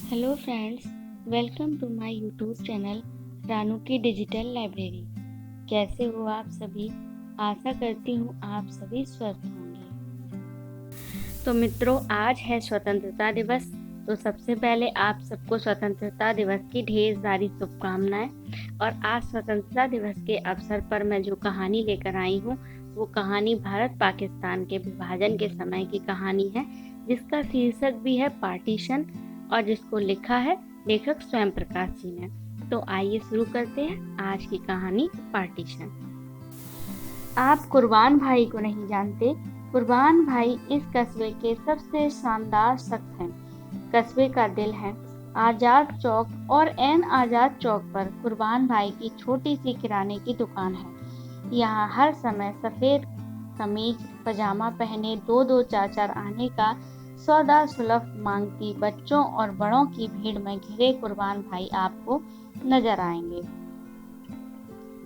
Hello friends, welcome to my YouTube channel Ranu की digital library. कैसे हो आप सभी? आशा करती हूँ आप सभी स्वस्थ होंगे। तो मित्रों, आज है स्वतंत्रता दिवस। तो सबसे पहले आप सबको स्वतंत्रता दिवस की ढेर सारी शुभकामनाएं। और आज स्वतंत्रता दिवस के अवसर पर मैं जो कहानी लेकर आई हूँ वो कहानी भारत पाकिस्तान के विभाजन के समय की कहानी है, जिसका शीर्षक भी है पार्टीशन और जिसको लिखा है लेखक स्वयं प्रकाश जी ने। तो आइए शुरू करते हैं आज की कहानी पार्टीशन। आप कुर्बान भाई को नहीं जानते। कुर्बान भाई इस कस्बे के सबसे शानदार शख्स हैं। कस्बे का दिल है। आजाद चौक और एन आजाद चौक पर कुर्बान भाई की छोटी सी किराने की दुकान है। यहाँ हर समय सफेद कमीज पजामा पहने दो दो चार चार आने का सौदा सुलभ मांगती बच्चों और बड़ों की भीड़ में घिरे कुर्बान भाई आपको नजर आएंगे।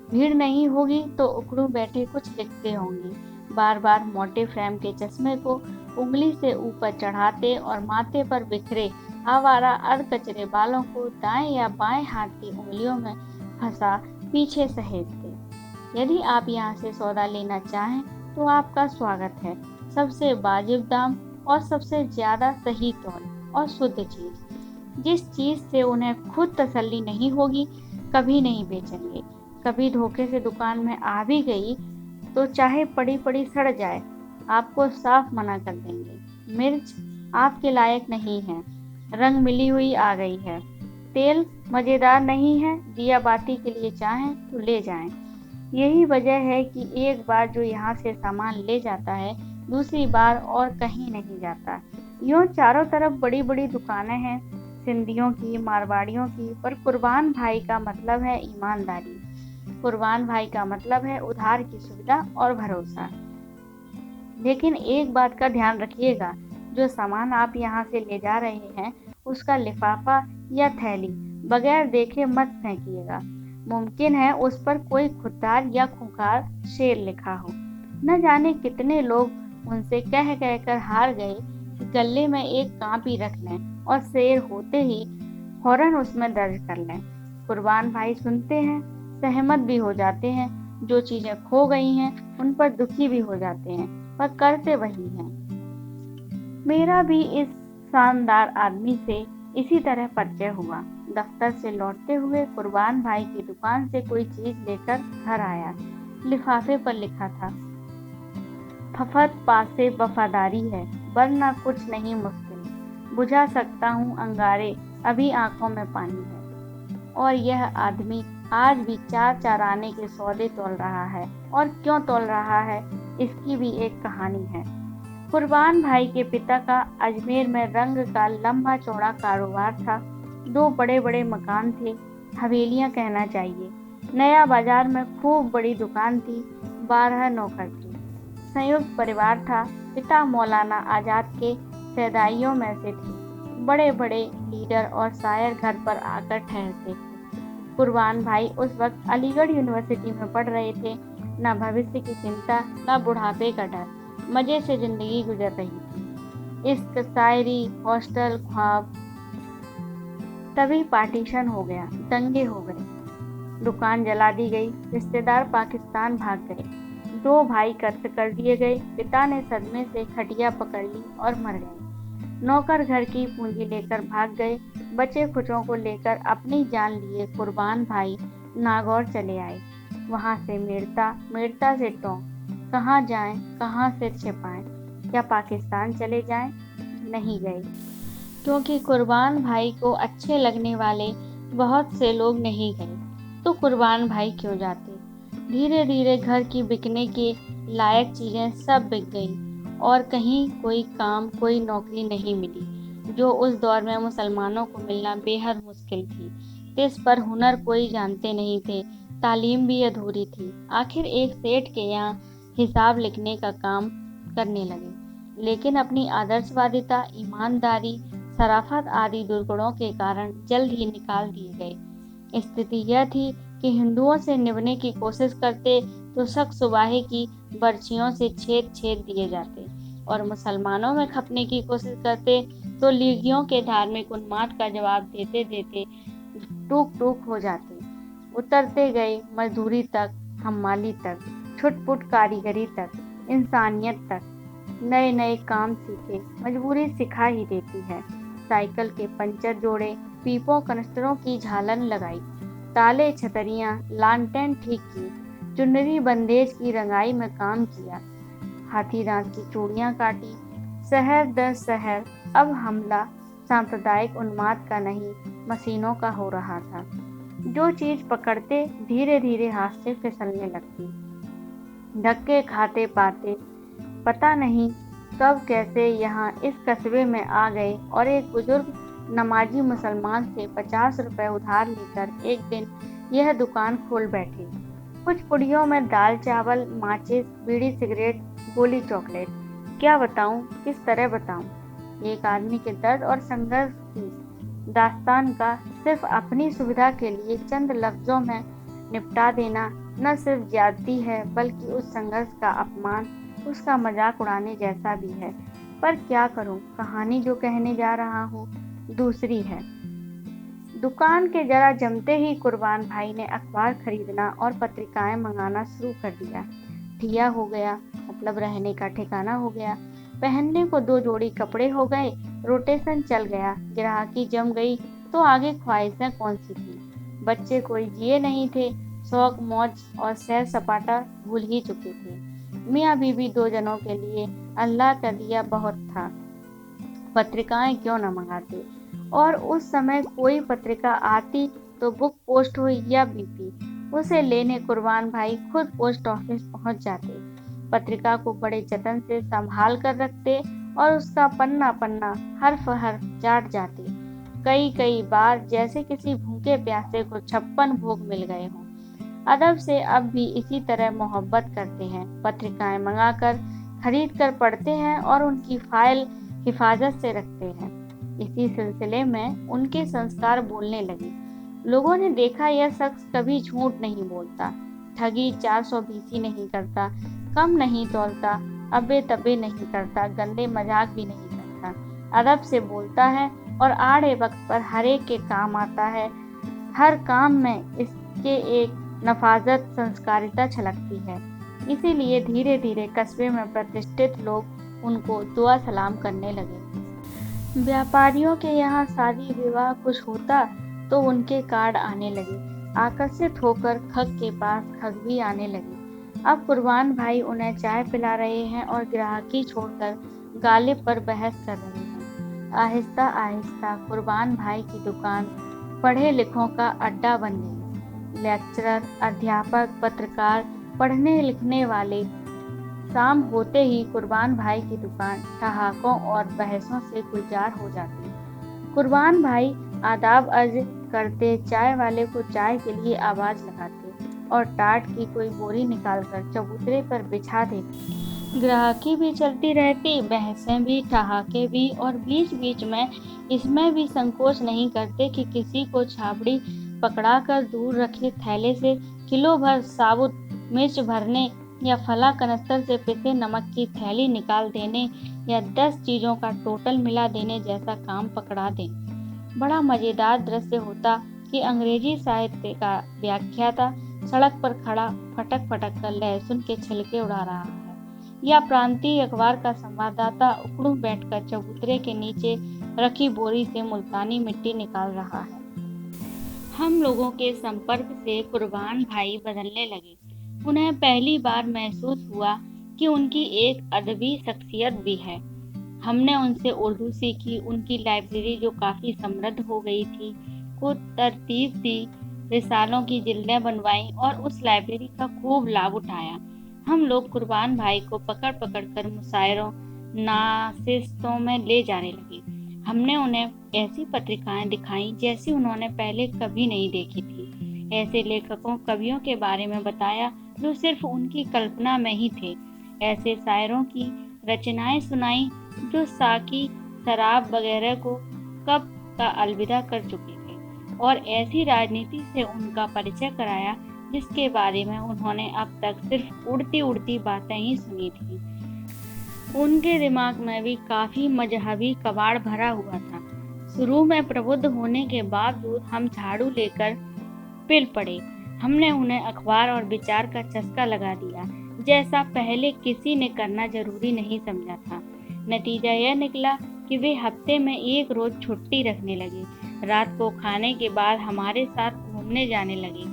भीड़ नहीं होगी तो उकड़ू बैठे कुछ लिखते होंगे। बार बार मोटे फ्रेम के चश्मे को उंगली से ऊपर चढ़ाते और माथे पर बिखरे आवारा अधकचरे बालों को दाएं या बाएं हाथ की उंगलियों में फंसा पीछे सहेजते। यदि आप यहाँ से सौदा लेना चाहें तो आपका स्वागत है। सबसे वाजिब दाम और सबसे ज्यादा सही तौल और शुद्ध चीज। जिस चीज से उन्हें खुद तसल्ली नहीं होगी कभी नहीं बेचेंगे। कभी धोखे से दुकान में आ भी गई तो चाहे पड़ी पड़ी सड़ जाए, आपको साफ मना कर देंगे। मिर्च आपके लायक नहीं है, रंग मिली हुई आ गई है। तेल मजेदार नहीं है, दिया बाती के लिए चाहें तो ले जाएं। यही वजह है कि एक बार जो यहाँ से सामान ले जाता है दूसरी बार और कहीं नहीं जाता। यूं चारों तरफ बड़ी बड़ी दुकानें हैं, सिंधियों की, मारवाड़ियों की, पर कुर्बान भाई का मतलब है ईमानदारी। कुर्बान भाई का मतलब है उधार की सुविधा और भरोसा। लेकिन एक बात का ध्यान रखिएगा, जो सामान आप यहाँ से ले जा रहे हैं उसका लिफाफा या थैली बगैर देखे मत फेंकिएगा। मुमकिन है उस पर कोई खुददार या खूंखार शेर लिखा हो। न जाने कितने लोग उनसे कह कह कर हार गए कि गले में एक कापी रख लें और शेर होते ही फौरन उसमें दर्ज कर लें। कुर्बान भाई सुनते हैं, सहमत भी हो जाते हैं, जो चीजें खो गई हैं उन पर दुखी भी हो जाते हैं, पर करते वही हैं। मेरा भी इस शानदार आदमी से इसी तरह परिचय हुआ। दफ्तर से लौटते हुए कुर्बान भाई की दुकान से कोई चीज लेकर घर आया। लिफाफे पर लिखा था, फफत पासे वफादारी है वरना कुछ नहीं मुश्किल, बुझा सकता हूँ अंगारे अभी आंखों में पानी है। और यह आदमी आज भी चार चार आने के सौदे तोल रहा है, और क्यों तोल रहा है इसकी भी एक कहानी है। कुर्बान भाई के पिता का अजमेर में रंग का लंबा चौड़ा कारोबार था। दो बड़े बड़े मकान थे, हवेलियां कहना चाहिए। नया बाजार में खूब बड़ी दुकान थी, 12 नौकर थे। संयुक्त परिवार था। पिता मौलाना आजाद के सैदाइयों में से थे। बड़े बड़े लीडर और शायर घर पर आकर ठहरते थे। कुर्बान भाई उस वक्त अलीगढ़ यूनिवर्सिटी में पढ़ रहे थे। न भविष्य की चिंता, न बुढ़ापे का डर, मजे से जिंदगी गुजर रही थी। इश्क, शायरी, हॉस्टल, ख्वाब। तभी पार्टीशन हो गया, दंगे हो गए, दुकान जला दी गई, रिश्तेदार पाकिस्तान भाग गए, दो भाई कत्ल कर दिए गए। पिता ने सदमे से खटिया पकड़ ली और मर गए। नौकर घर की पूंजी लेकर भाग गए। बचे खुचों को लेकर अपनी जान लिए कुर्बान भाई नागौर चले आए। वहां से मेड़ता, मेड़ता से टोंक। कहाँ जाएं, कहाँ सिर छिपाएं? क्या पाकिस्तान चले जाएं? नहीं गए, क्योंकि कुर्बान भाई को अच्छे लगने वाले बहुत से लोग नहीं गए। तो कुर्बान भाई क्यों जाते? धीरे धीरे घर की बिकने के लायक चीजें सब बिक गई और कहीं कोई काम, कोई नौकरी नहीं मिली, जो उस दौर में मुसलमानों को मिलना बेहद मुश्किल थी। इस पर हुनर कोई जानते नहीं थे, तालीम भी अधूरी थी। आखिर एक सेठ के यहाँ हिसाब लिखने का काम करने लगे, लेकिन अपनी आदर्शवादिता, ईमानदारी, शराफत आदि दुर्गुणों के कारण जल्द ही निकाल दिए गए। स्थिति यह थी कि हिंदुओं से निभने की कोशिश करते तो शक सुबाहे की बर्छियों से छेद छेद दिए जाते, और मुसलमानों में खपने की कोशिश करते तो लीगियों के धार्मिक उन्माद का जवाब देते देते टूक टूक हो जाते। उतरते गए मजदूरी तक, हमाली तक, छुटपुट कारीगरी तक, इंसानियत तक। नए नए काम सीखे, मजबूरी सिखा ही देती है। साइकिल के पंचर जोड़े, पीपों कनस्तरों की झालन लगाई, ताले छतरियां लालटेन ठीक की, चुनरी बंदेज की रंगाई में काम किया, हाथी दांत की चूड़ियां काटी। शहर दर शहर अब हमला सांप्रदायिक उन्माद का नहीं, मशीनों का हो रहा था। जो चीज पकड़ते धीरे धीरे हाथ से फिसलने लगती। धक्के खाते पाते पता नहीं कब कैसे यहाँ इस कस्बे में आ गए और एक बुजुर्ग नमाजी मुसलमान से 50 रुपए उधार लेकर एक दिन यह दुकान खोल बैठे। कुछ पुड़ियों में दाल चावल, माचिस, बीड़ी सिगरेट, गोली चॉकलेट। क्या बताऊं, किस तरह बताऊं? एक आदमी के दर्द और संघर्ष की दास्तान का सिर्फ अपनी सुविधा के लिए चंद लफ्जों में निपटा देना न सिर्फ ज्यादती है बल्कि उस संघर्ष का अपमान, उसका मजाक उड़ाने जैसा भी है। पर क्या करूं, कहानी जो कहने जा रहा हूं दूसरी है। दुकान के जरा जमते ही कुर्बान भाई ने अखबार खरीदना और पत्रिकाएं मंगाना शुरू कर दिया। ठिया हो गया, मतलब रहने का ठिकाना हो गया। पहनने को 2 जोड़ी कपड़े हो गए, रोटेशन चल गया। ग्राहकी जम गई तो आगे ख्वाहिशें कौन सी थी। बच्चे कोई जिए नहीं थे, शौक मौज और सैर सपाटा भूल ही चुके थे। मियाँ बीवी 2 जनों के लिए अल्लाह का दिया बहुत था, पत्रिकाएं क्यों न मंगाते। और उस समय कोई पत्रिका आती तो बुक पोस्ट हुई या बीपी, उसे लेने कुर्बान भाई खुद पोस्ट ऑफिस पहुंच जाते। पत्रिका को बड़े जतन से संभाल कर रखते और उसका पन्ना पन्ना हर्फ हर्फ चाट जाते। कई बार जैसे किसी भूखे प्यासे को 56 भोग मिल गए हों। अदब से अब भी इसी तरह मोहब्बत करते हैं। पत्रिकाएं मंगाकर खरीद कर पढ़ते हैं और उनकी फाइल हिफाजत से रखते हैं। इसी सिलसिले में उनके संस्कार बोलने लगे। लोगों ने देखा यह शख्स कभी झूठ नहीं बोलता, ठगी 420 नहीं करता, कम नहीं तौलता, अबे तबे नहीं करता, गंदे मजाक भी नहीं करता। अदब से बोलता है और आड़े वक्त पर हर एक के काम आता है। हर काम में इसके एक नफाजत संस्कारिता छलकती है। इसीलिए धीरे धीरे कस्बे में प्रतिष्ठित लोग उनको दुआ सलाम करने लगे। व्यापारियों के यहाँ शादी विवाह कुछ होता तो उनके कार्ड आने लगे। आकर्षित होकर खग के पास खग भी आने लगे। अब कुर्बान भाई उन्हें चाय पिला रहे हैं और ग्राहकी छोड़कर गालिब पर बहस कर रहे हैं। आहिस्ता आहिस्ता कुर्बान भाई की दुकान पढ़े लिखों का अड्डा बन गई। लेक्चरर, अध्यापक, पत्रकार, पढ़ने लिखने वाले शाम होते ही कुर्बान भाई की दुकान ठहाकों और बहसों से गुलजार हो जाती। कुर्बान भाई आदाब अर्ज करते, चाय वाले को चाय के लिए आवाज लगाते और टाट की कोई बोरी निकालकर चबूतरे पर बिछा देते। ग्राहकी भी चलती रहती, बहसें भी, ठहाके भी, और बीच बीच में इसमें भी संकोच नहीं करते कि किसी को छाबड़ी पकड़ाकर दूर रखे थैले से किलो भर साबुत मिर्च भरने या फला कनस्तर से पिसे नमक की थैली निकाल देने या 10 चीजों का टोटल मिला देने जैसा काम पकड़ा दें। बड़ा मजेदार दृश्य होता कि अंग्रेजी साहित्य का व्याख्याता सड़क पर खड़ा फटक फटक कर लहसुन के छिलके उड़ा रहा है, या प्रांतीय अखबार का संवाददाता उकड़ू बैठकर चबूतरे के नीचे रखी बोरी से मुल्तानी मिट्टी निकाल रहा है। हम लोगों के संपर्क से कुर्बान भाई बदलने लगे। उन्हें पहली बार महसूस हुआ कि उनकी एक अदबी शख्सियत भी है। हमने उनसे उर्दू सीखी, उनकी लाइब्रेरी जो काफ़ी समृद्ध हो गई थी को तरतीब दी, रिसालों की जिल्दें बनवाई और उस लाइब्रेरी का खूब लाभ उठाया। हम लोग कुर्बान भाई को पकड़ पकड़ कर मुशायरों, नाशिस्तों में ले जाने लगे। हमने उन्हें ऐसी पत्रिकाएं दिखाई जैसी उन्होंने पहले कभी नहीं देखी थी। ऐसे लेखकों, कवियों के बारे में बताया जो सिर्फ उनकी कल्पना में ही थे। ऐसे शायरों की रचनाएं सुनाई जो साकी, शराब वगैरह को कब का अलविदा कर चुके थे, और ऐसी राजनीति से उनका परिचय कराया जिसके बारे में उन्होंने अब तक सिर्फ उड़ती उड़ती बातें ही सुनी थी। उनके दिमाग में भी काफी मजहबी कबाड़ भरा हुआ था। शुरू में प्रबुद्ध होने के बावजूद हम झाड़ू लेकर पिल पड़े। हमने उन्हें अखबार और विचार का चस्का लगा दिया, जैसा पहले किसी ने करना जरूरी नहीं समझा था। नतीजा यह निकला कि वे हफ्ते में एक रोज छुट्टी रखने लगे। रात को खाने के बाद हमारे साथ घूमने जाने लगे।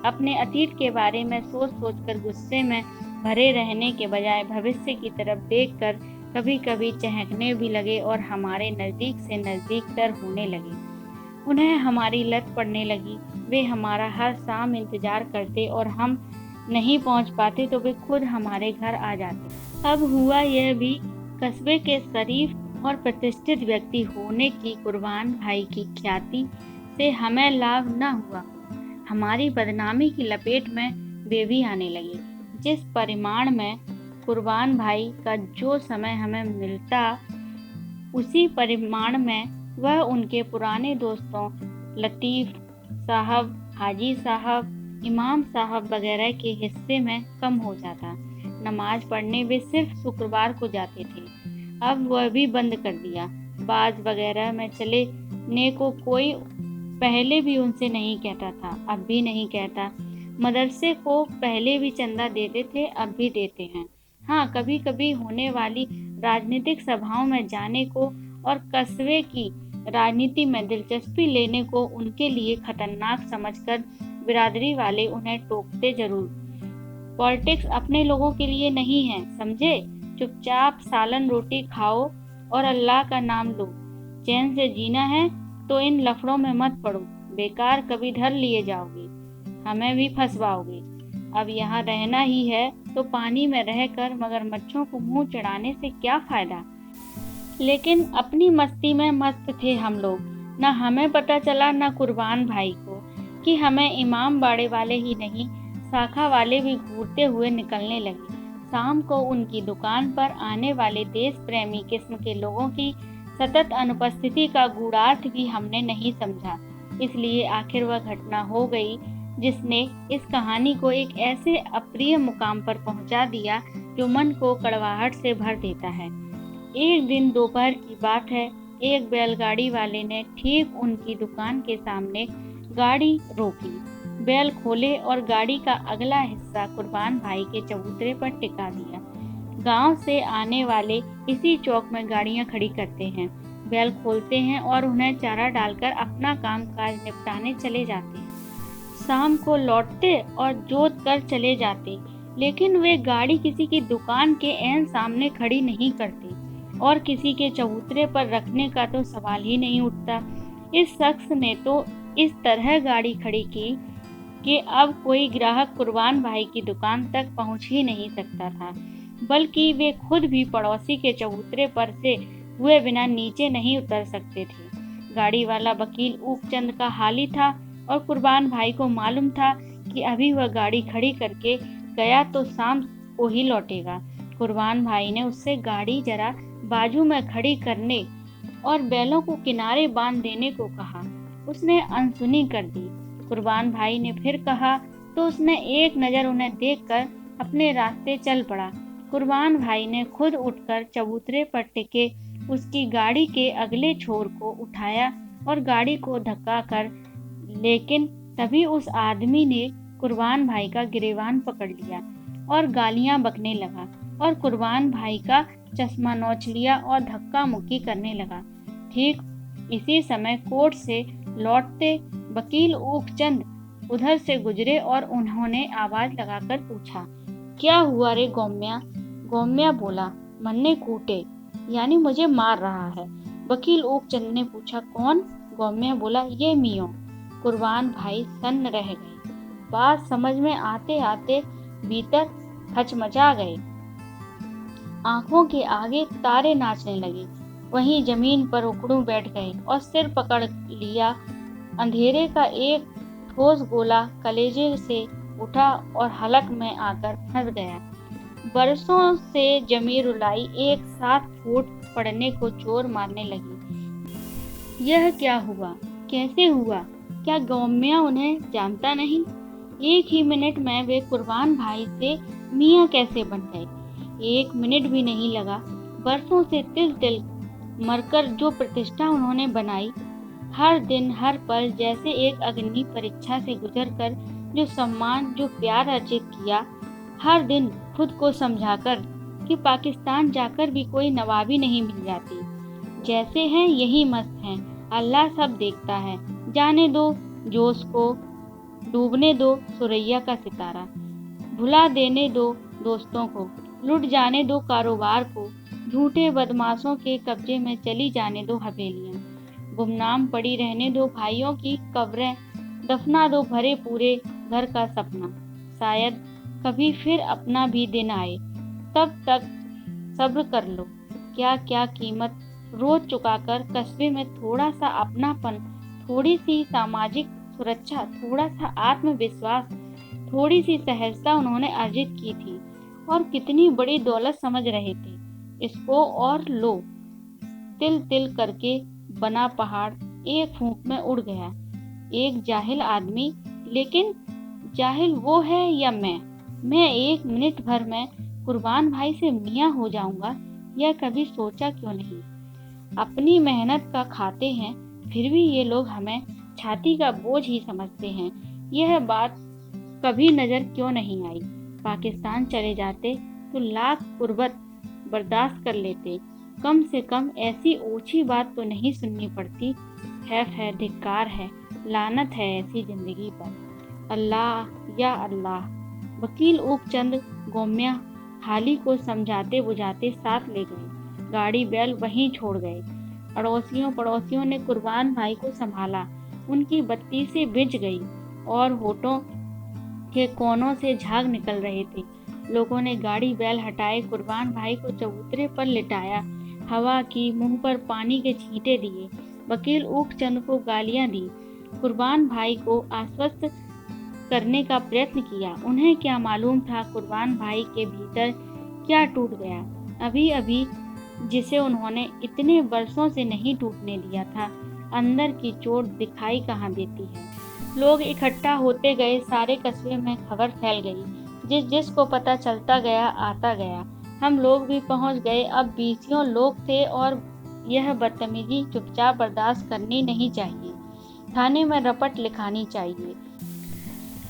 अपने अतीत के बारे में सोच सोचकर गुस्से में भरे रहने के बजाय भविष्य की तरफ देखकर कभी कभी चहकने भी लगे और हमारे नज़दीक से नज़दीक तर होने लगे। उन्हें हमारी लत पड़ने लगी। वे हमारा हर शाम इंतजार करते और हम नहीं पहुंच पाते तो वे खुद हमारे घर आ जाते। अब हुआ यह भी, कस्बे के शरीफ और प्रतिष्ठित व्यक्ति होने की कुर्बान भाई की ख्याति से हमें लाभ न हुआ। हमारी बदनामी की लपेट में वे भी आने लगे। जिस परिमाण में कुर्बान भाई का जो समय हमें मिलता, उसी परिमाण में वह उनके पुराने दोस्तों लतीफ़ साहब, हाजी साहब, इमाम साहब वगैरह के हिस्से में कम हो जाता। नमाज पढ़ने वे सिर्फ शुक्रवार को जाते थे, अब वह भी बंद कर दिया। बाज वगैरह में चले ने को कोई पहले भी उनसे नहीं कहता था, अब भी नहीं कहता। मदरसे को पहले भी चंदा देते थे, अब भी देते हैं। हाँ, कभी कभी होने वाली राजनीतिक सभाओं में जाने को और कस्बे की राजनीति में दिलचस्पी लेने को उनके लिए खतरनाक समझकर बिरादरी वाले उन्हें टोकते जरूर। पॉलिटिक्स अपने लोगों के लिए नहीं है, समझे? चुपचाप सालन रोटी खाओ और अल्लाह का नाम लो। चैन से जीना है तो इन लफड़ों में मत पड़ो, बेकार कभी धर लिए जाओगे, हमें भी फंसवाओगे। अब यहाँ रहना ही है तो पानी में रहकर मगरमच्छों को मुंह चढ़ाने से क्या फायदा। लेकिन अपनी मस्ती में मस्त थे हम लोग। न हमें पता चला न कुर्बान भाई को कि हमें इमाम बाड़े वाले ही नहीं, शाखा वाले भी घूरते हुए निकलने लगे। शाम को उनकी दुकान पर आने वाले देश प्रेमी किस्म के लोगों की सतत अनुपस्थिति का गूढ़ार्थ भी हमने नहीं समझा। इसलिए आखिर वह घटना हो गई जिसने इस कहानी को एक ऐसे अप्रिय मुकाम पर पहुंचा दिया जो मन को कड़वाहट से भर देता है। एक दिन दोपहर की बात है, एक बैलगाड़ी वाले ने ठीक उनकी दुकान के सामने गाड़ी रोकी। बैल खोले और गाड़ी का अगला हिस्सा कुर्बान भाई के चबूतरे पर टिका दिया। गांव से आने वाले इसी चौक में गाड़ियां खड़ी करते हैं, बैल खोलते हैं और उन्हें चारा डालकर अपना काम काज निपटाने चले जाते हैं। शाम को लौटते और जोत कर चले जाते, लेकिन वे गाड़ी किसी की दुकान के ऐन सामने खड़ी नहीं करते और किसी के चबूतरे पर रखने का तो सवाल ही नहीं उठता। इस शख्स ने तो इस तरह गाड़ी खड़ी की कि अब कोई ग्राहक कुर्बान भाई की दुकान तक पहुंच ही नहीं सकता था, बल्कि वे खुद भी पड़ोसी के चबूतरे पर से हुए बिना नीचे नहीं उतर सकते थे। गाड़ी वाला वकील ऊपचंद का हाली था और कुर्बान भाई को मालूम था कि अभी वह गाड़ी खड़ी करके गया तो शाम को ही लौटेगा। कुर्बान भाई ने उससे गाड़ी जरा बाजू में खड़ी करने और बैलों को किनारे बांध देने को कहा। उसने अनसुनी कर दी। कुर्बान भाई ने फिर कहा तो उसने एक नज़र उन्हें देखकर अपने रास्ते चल पड़ा। कुर्बान भाई ने खुद उठकर चबूतरे पर टिके उसकी गाड़ी के अगले छोर को उठाया और गाड़ी को धक्का कर, लेकिन तभी उस आदमी ने कुर्बान भाई का गिरेबान पकड़ लिया और गालियां बकने लगा और कुर्बान भाई का चश्मा नोच लिया और धक्का मुक्की करने लगा। ठीक इसी समय कोर्ट से लौटते वकील ऊकचंद उधर से गुजरे और उन्होंने आवाज लगाकर पूछा, क्या हुआ रे गौम्या? गौम्या बोला, मन्ने कूटे, यानी मुझे मार रहा है। वकील ऊकचंद ने पूछा, कौन? गौम्या बोला, ये मियों। कुर्बान भाई सन्न रह गए। बात समझ में आते आते भीतर हचमचा गए। आंखों के आगे तारे नाचने लगे। वहीं जमीन पर उकड़ू बैठ गए और सिर पकड़ लिया। अंधेरे का एक ठोस गोला कलेजे से उठा और हलक में आकर फंस गया। बरसों से जमी रुलाई एक साथ फूट पड़ने को चोर मारने लगी। यह क्या हुआ? कैसे हुआ? क्या गौम्या उन्हें जानता नहीं? एक ही मिनट में वे कुर्बान भाई से मियाँ कैसे बन गए? एक मिनट भी नहीं लगा। बरसों से तिल तिल मरकर जो प्रतिष्ठा उन्होंने बनाई, हर दिन हर पल जैसे एक अग्नि परीक्षा से गुजरकर जो सम्मान जो प्यार अर्जित किया, हर दिन खुद को समझाकर कि पाकिस्तान जाकर भी कोई नवाबी नहीं मिल जाती। जैसे हैं यही मस्त हैं, अल्लाह सब देखता है, जाने दो जोश को, डूबने दो सुरैया का सितारा, भुला देने दो दोस्तों को, लुट जाने दो कारोबार को, झूठे बदमाशों के कब्जे में चली जाने दो हवेलियां, गुमनाम पड़ी रहने दो भाइयों की कब्रें, दफना दो भरे पूरे घर का सपना, शायद कभी फिर अपना भी दिन आए, तब तक सब्र कर लो, क्या क्या कीमत रोज चुकाकर कस्बे में थोड़ा सा अपनापन, थोड़ी सी सामाजिक सुरक्षा, थोड़ा सा आत्मविश्वास, थोड़ी सी सहजता उन्होंने अर्जित की थी। और कितनी बड़ी दौलत समझ रहे थे इसको, और लो तिल तिल करके बना पहाड़ एक फूंक में उड़ गया। एक जाहिल आदमी, लेकिन जाहिल वो है या मैं एक मिनट भर में कुर्बान भाई से मियाँ हो जाऊंगा, यह कभी सोचा क्यों नहीं। अपनी मेहनत का खाते हैं, फिर भी ये लोग हमें छाती का बोझ ही समझते हैं। यह बात कभी नजर क्यों नहीं आई। पाकिस्तान चले जाते तो लाख कुर्बत बर्दाश्त कर लेते, कम से कम ऐसी ओछी बात तो नहीं सुननी पड़ती। खैफ है, धिक्कार है, लानत है ऐसी जिंदगी पर। अल्लाह या अल्लाह। वकील ऊपचंद गोम्या हाली को समझाते बुझाते साथ ले गए, गाड़ी बैल वहीं छोड़ गए। अड़ोसियों पड़ोसियों ने कुर्बान भाई को संभाला, उनकी बत्ती से बिज गई और होठों के कोनों से झाग निकल रहे थे। लोगों ने गाड़ी बैल हटाए, कुर्बान भाई को चबूतरे पर लिटाया, हवा की, मुंह पर पानी के छींटे दिए, वकील ऊपचंद को गालियां दी, कुर्बान भाई को आश्वस्त करने का प्रयत्न किया। उन्हें क्या मालूम था कुर्बान भाई के भीतर क्या टूट गया, अभी अभी जिसे उन्होंने इतने बरसों से नहीं टूटने दिया था। अंदर की चोट दिखाई कहाँ देती है। लोग इकट्ठा होते गए, सारे कस्बे में खबर फैल गई, जिसको पता चलता गया आता गया। हम लोग भी पहुंच गए। अब 20 लोग थे और यह बदतमीजी चुपचाप बर्दाश्त करनी नहीं चाहिए, थाने में रपट लिखानी चाहिए।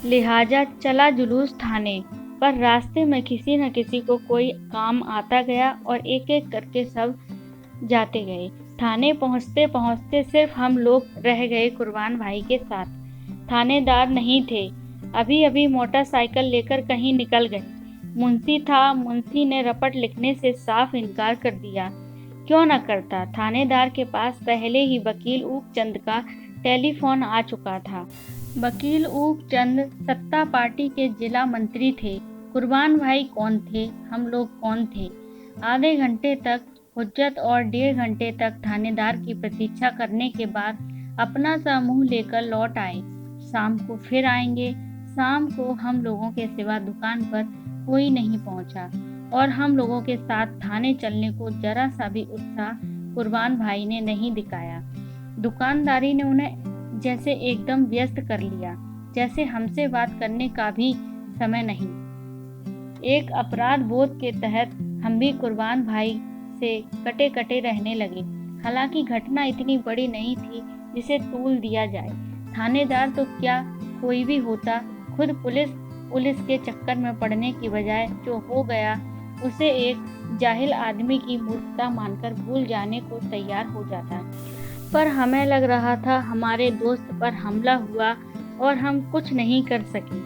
लिहाजा चला जुलूस थाने पर। रास्ते में किसी न किसी को कोई काम आता गया और एक एक करके सब जाते गए। थाने पहुंचते पहुंचते सिर्फ हम लोग रह गए कुर्बान भाई के साथ। थानेदार नहीं थे, अभी अभी मोटरसाइकिल लेकर कहीं निकल गए। मुंशी था, मुंशी ने रपट लिखने से साफ इनकार कर दिया। क्यों न करता, थानेदार के पास पहले ही वकील ऊपचंद का टेलीफोन आ चुका था। वकील ऊपचंद सत्ता पार्टी के जिला मंत्री थे। कुर्बान भाई कौन थे, हम लोग कौन थे। आधे घंटे तक हुज्जत और 1.5 घंटे तक थानेदार की प्रतीक्षा करने के बाद अपना सा मुंह लेकर लौट आए। शाम को फिर आएंगे। शाम को हम लोगों के सिवा दुकान पर कोई नहीं पहुंचा और हम लोगों के साथ थाने चलने को जरा सा भी उत्साह कुर्बान भाई ने नहीं दिखाया। दुकानदारी ने उन्हें जैसे एकदम व्यस्त कर लिया, जैसे हमसे बात करने का भी समय नहीं। एक अपराध बोध के तहत हम भी कुर्बान भाई से कटे कटे रहने लगे। हालांकि घटना इतनी बड़ी नहीं थी जिसे तूल दिया जाए। थानेदार तो क्या कोई भी होता, खुद पुलिस के चक्कर में पड़ने की बजाय जो हो गया उसे एक जाहिल आदमी की मूर्खता मानकर भूल जाने को तैयार हो जाता। पर हमें लग रहा था हमारे दोस्त पर हमला हुआ और हम कुछ नहीं कर सके,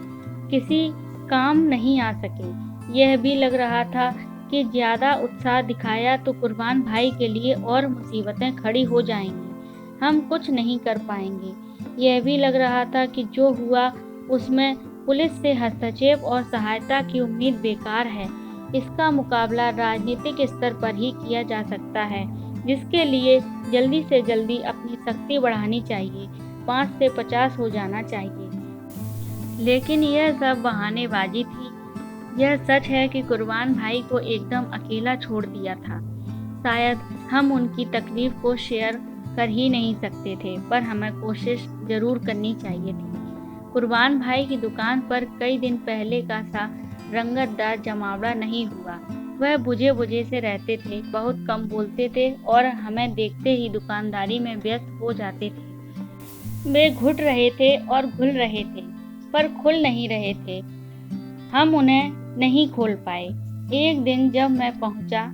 किसी काम नहीं आ सके। यह भी लग रहा था कि ज़्यादा उत्साह दिखाया तो कुर्बान भाई के लिए और मुसीबतें खड़ी हो जाएंगी, हम कुछ नहीं कर पाएंगे। यह भी लग रहा था कि जो हुआ उसमें पुलिस से हस्तक्षेप और सहायता की उम्मीद बेकार है। इसका मुकाबला राजनीतिक स्तर पर ही किया जा सकता है, जिसके लिए जल्दी से जल्दी अपनी शक्ति बढ़ानी चाहिए, 5 से 50 हो जाना चाहिए। लेकिन यह सब बहानेबाजी थी। यह सच है कि कुर्बान भाई को एकदम अकेला छोड़ दिया था। शायद हम उनकी तकलीफ को शेयर कर ही नहीं सकते थे, पर हमें कोशिश जरूर करनी चाहिए थी। कुर्बान भाई की दुकान पर कई दिन पहले का सा रंगतदार जमावड़ा नहीं हुआ। वह बुझे बुझे से रहते थे, बहुत कम बोलते थे और हमें देखते ही दुकानदारी में व्यस्त हो जाते थे। वे घुट रहे थे और घुल रहे थे, पर खुल नहीं रहे थे। हम उन्हें नहीं खोल पाए। एक दिन जब मैं पहुंचा,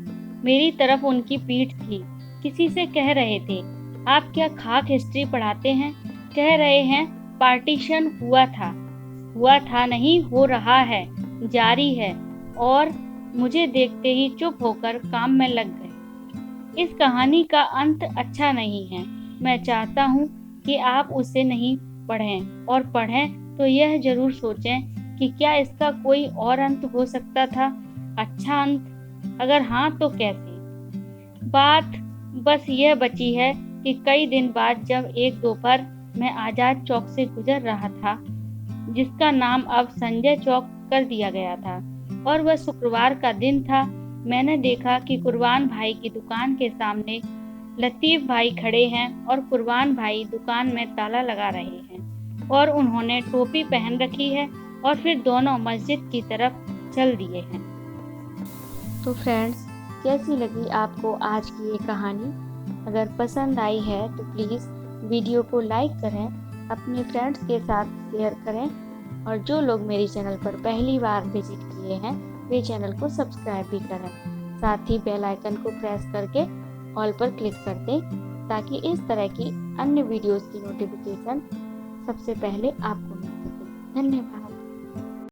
मेरी तरफ उनकी पीठ थी। किसी से कह रहे थे, आप क्या खाक हिस्ट्री पढ़ाते हैं? कह रहे हैं पार्टीशन हुआ था नहीं, हो रहा है, जारी है। और मुझे देखते ही चुप होकर काम में लग गए। इस कहानी का अंत अच्छा नहीं है। मैं चाहता हूँ कि आप उसे नहीं पढ़ें, और पढ़ें तो यह जरूर सोचें कि क्या इसका कोई और अंत हो सकता था, अच्छा अंत? अगर हाँ तो कैसे? बात बस यह बची है कि कई दिन बाद जब एक दोपहर मैं आजाद चौक से गुजर रहा था, जिसका नाम अब संजय चौक कर दिया गया था, और वह शुक्रवार का दिन था, मैंने देखा कि कुरबान भाई की दुकान के सामने लतीफ़ भाई खड़े हैं और कुरबान भाई दुकान में ताला लगा रहे हैं, और उन्होंने टोपी पहन रखी है, और फिर दोनों मस्जिद की तरफ चल दिए हैं। तो फ्रेंड्स, कैसी लगी आपको आज की ये कहानी? अगर पसंद आई है तो प्लीज़ वीडियो को लाइक करें, अपने फ्रेंड्स के साथ शेयर करें, और जो लोग मेरे चैनल पर पहली बार विजिट किए हैं वे चैनल को सब्सक्राइब भी करें। साथ ही बेल आइकन को प्रेस करके ऑल पर क्लिक कर दें, ताकि इस तरह की अन्य वीडियोस की नोटिफिकेशन सबसे पहले आपको मिल सके। धन्यवाद।